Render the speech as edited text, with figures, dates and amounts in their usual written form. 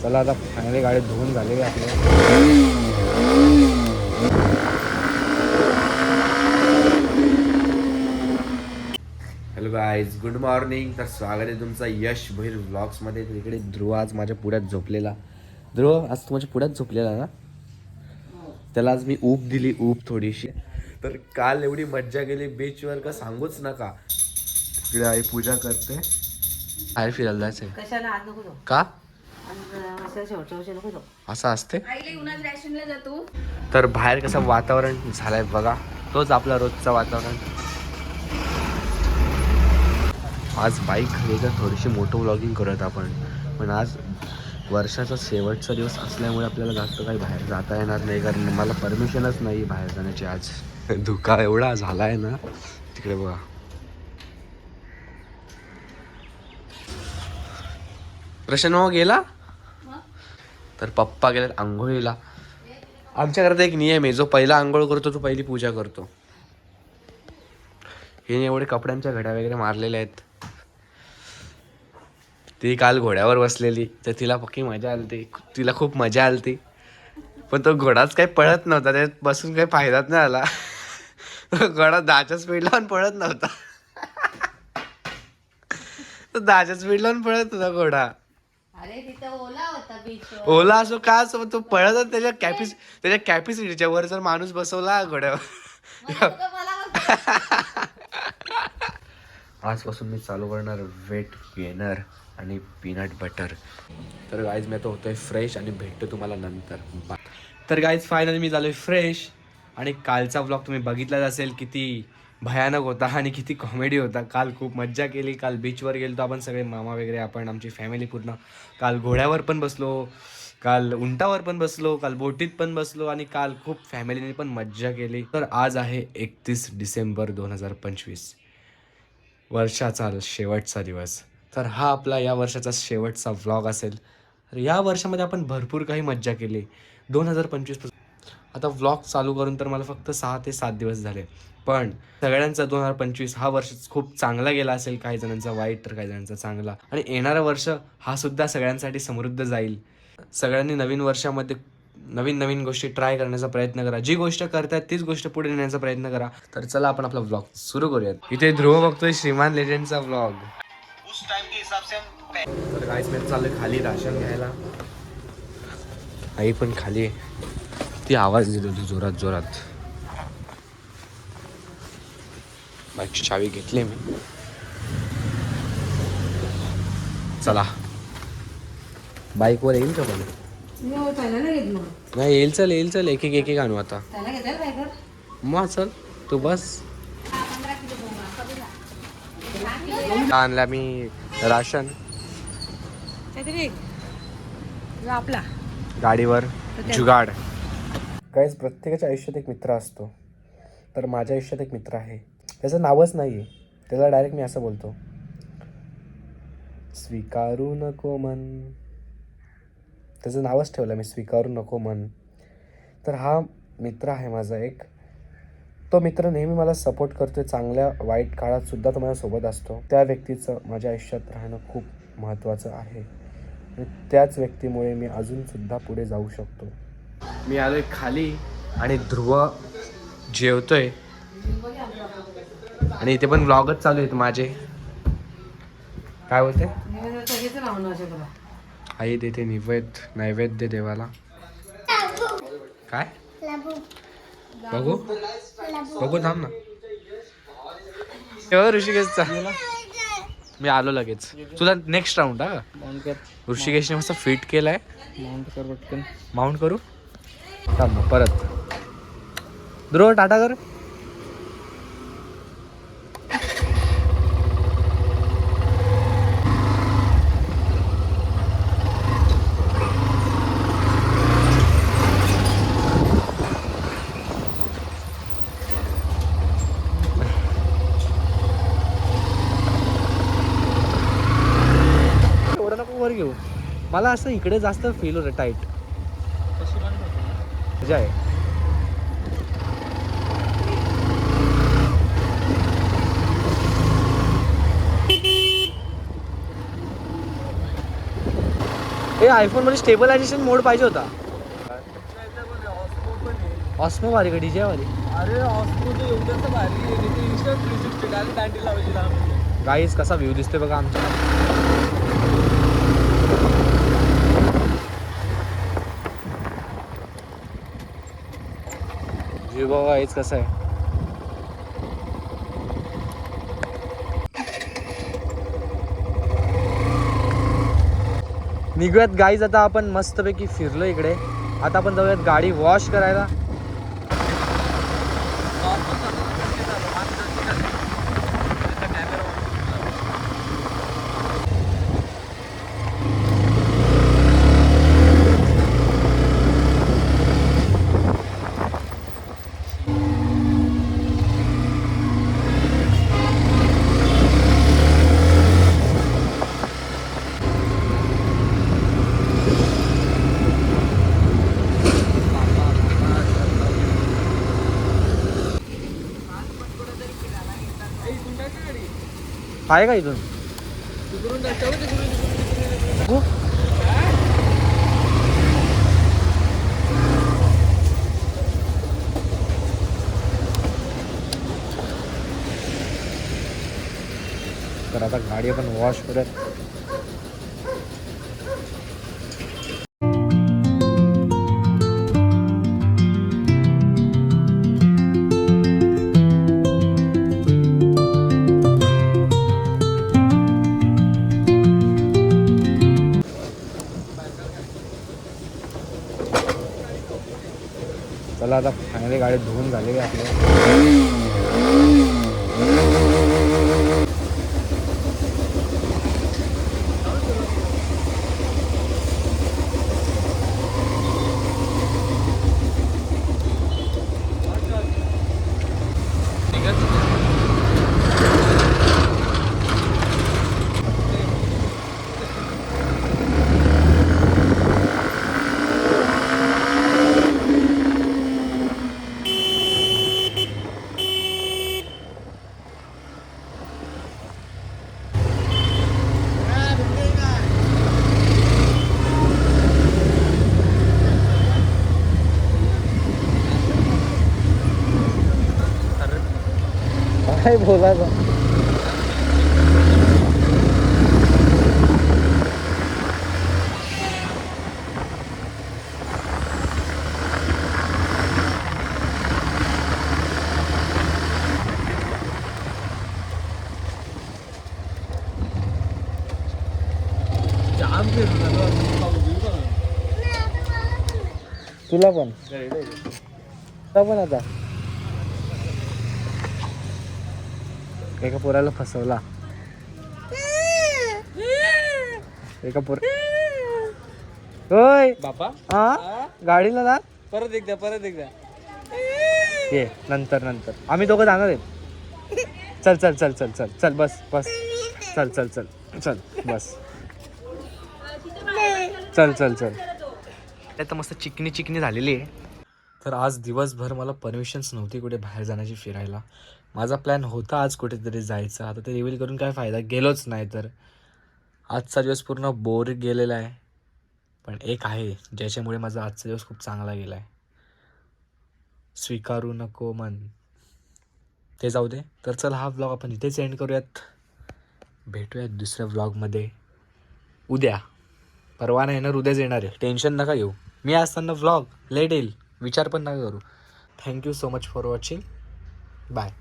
चला आता फायनली गाडी धुवून झालेली आपली. Hello guys, good morning. तर स्वागत आहे तुमचं यश भैर व्लॉग्समध्ये. इकडे ध्रुव आज माझ्या पुढ्यात झोपलेला. ध्रुव आज तू माझ्या पुढ्यात झोपलेला ना. त्याला आज मी ऊब दिली, ऊब थोडीशी. तर काल एवढी मज्जा केली बीचवर का सांगूच नका. तिकडे आई पूजा करते. बाहेर फिरायला जायचंय कशाला आज नको जाऊ. का नको जाऊ. असं असते. तर बाहेर कसं वातावरण झालंय बघा, तोच आपला रोजचं वातावरण. आज बाईक खरेदी थोडीशी मोठं व्लॉगिंग करत आपण, पण आज वर्षाचा शेवटचा दिवस असल्यामुळे आपल्याला जास्त काही बाहेर जाता येणार नाही, कारण मला परमिशनच नाही बाहेर जाण्याची. आज धुका एवढा झाला आहे ना तिकडे बघा. प्रश्न गेला तर पप्पा गेल्यात आंघोळीला. आमच्या घरात एक नियम आहे, जो पहिला आंघोळ करतो तो पहिली पूजा करतो. हे एवढे कपड्यांच्या घड्या वगैरे मारलेल्या आहेत. ती काल घोड्यावर बसलेली, तर तिला पक्की मजा आली. तिला खूप मजा आली, पण तो घोडाच काही पळत नव्हता. त्यात बसून काही फायदाच नाही आला. तो घोडा 10च्या स्पीडला पण पळत नव्हता. तो 10च्या स्पीडला पण पळत होता घोडा. अरे तिथं ओला होता बीच. ओला असो का असो, तो पळत. त्याच्या कॅपॅसिटीच्या वर जर माणूस बसवला घोड्यावर. आजपासून मी चालू करणार वेट गेनर आणि पीनट बटर. तर गाईज मी आता होतोय फ्रेश आणि भेटतो तुम्हाला नंतर. तर गाईज फायनली मी झालोय फ्रेश. आणि कालचा व्लॉग तुम्ही बघितलाच असेल, किती भयानक होता आणि किती कॉमेडी होता. काल खूप मज्जा केली. काल बीचवर गेलो आपण सगळे, मामा वगैरे, आपण आमची फॅमिली पूर्ण. काल घोड्यावर पण बसलो, काल उंटावर पण बसलो, काल बोटीत पण बसलो, आणि काल खूप फॅमिलीने पण मज्जा केली. तर आज आहे 31 डिसेंबर 2025, वर्षाचा शेवटचा दिवस. तर हा आपला या वर्षाचा शेवटचा व्लॉग असेल. तर या वर्षामध्ये आपण भरपूर काही मज्जा केली. 2025 आता व्लॉग चालू करून तर मला फक्त 6 ते 7 दिवस झाले, पण सगळ्यांचा 2025 हा वर्ष खूप चांगला गेला असेल. काही जणांचा वाईट तर काही जणांचा चांगला. आणि येणारा वर्ष हा सुद्धा सगळ्यांसाठी समृद्ध जाईल. सगळ्यांनी नवीन वर्षामध्ये नवीन नवीन गोष्टी ट्राय करण्याचा प्रयत्न करा. जी गोष्ट करतायत तीच गोष्ट पुढे नेण्याचा प्रयत्न करा. तर चला आपण आपला व्लॉग सुरू करूयात. इथे ध्रुव बघतोय श्रीमान लेजेंडचा व्लॉग. तर गाईस मी चाललोय खाली राशन घ्यायला. आई पण खाली आहे. ती आवाज देत होती जोरात जोरात. बाईकची चावी घेतली मी. चला, बाईकवर येईल का पण? नाही येईल. चल येईल. चल एक एक आणू आता. मग चल तू बस. आणला मी राशन आपला गाडीवर. जुगाड. काहीच प्रत्येकाच्या आयुष्यात एक मित्र असतो. तर माझ्या आयुष्यात एक मित्र आहे. त्याचं नावच नाही आहे, त्याला डायरेक्ट मी असं बोलतो, स्वीकारू नको मन. त्याचं नावच ठेवलं मी, स्वीकारू नको मन. तर हा मित्र आहे माझा एक. तो मित्र नेहमी मला सपोर्ट करतोय. चांगल्या वाईट काळात सुद्धा तो माझ्यासोबत असतो. त्या व्यक्तीचं माझ्या आयुष्यात राहणं खूप महत्त्वाचं आहे, आणि त्याच व्यक्तीमुळे मी अजूनसुद्धा पुढे जाऊ शकतो. मी आलोय खाली आणि ध्रुव जेवतोय, आणि इथे पण व्लॉगच चालू आहेत माझे. काय बोलते आई? देते नैवेद्य देवाला. काय बघू बघू, थांब ना. ऋषिकेशचा मी आलो लगेच. तुला नेक्स्ट राऊंड. हा, ऋषिकेशने मस्त फिट केलाय. माउंट करू. थांब परत. ध्रुव टाटा कर. वर घेऊ. मला असं इकडे जास्त फील होतं टाईट. मजा आहे. हे आयफोन मध्ये स्टेबलायझेशन मोड पाहिजे होता. ऑस्मो भारी का डीजे वाली. अरे ऑस्मोचं एवढंच भारी आहे तिथे इन्स्टंट 360 डायरेक्ट दांडी लावायची लहान. गाईज कसा व्ह्यू दिसते बघा आमच्या. व्ह्यू बघा गाईज कसा आहे. निघूयात गाईज आता आपण मस्तपैकी फिरलो इकडे. आता आपण जाऊयात गाडी वॉश करायला. आहे का इथून हो? तर आता गाडी आपण वॉश करूयात. चला आता फायनली गाडी धुवून झालेली आहे आपल्या. काय बोलायचं. जाम फिरलो तुला पण तुला पण आता एका पोराला फसवला. एका पोर होय बापा. हा गाडीला ना परत एकदा ये नंतर आम्ही दोघं जाणार आहेत. चल चल चल चल चल चल बस बस चल चल चल चल बस चल चल चल. तर मस्त चिकनी झालेली आहे. तर आज दिवसभर मला परमिशन्स नव्हती कुठे बाहेर जाण्याची फिरायला. माझा प्लॅन होता आज कुठेतरी जायचं. आता ते रिव्हील करून काय फायदा, गेलोच नाही. तर आजचा दिवस पूर्ण बोर गेलेला आहे. पण एक आहे ज्याच्यामुळे माझा आजचा दिवस खूप चांगला गेला आहे. स्वीकारू नको मन, ते जाऊ दे. तर चल हा व्लॉग आपण इथेच एंड करूयात. भेटूयात दुसऱ्या व्लॉगमध्ये उद्या. परवा नाही येणार, उद्याच येणार आहे. टेन्शन नका घेऊ. मी असताना व्लॉग लेट येईल, विचार पण नका करू. Thank you so much for watching. Bye.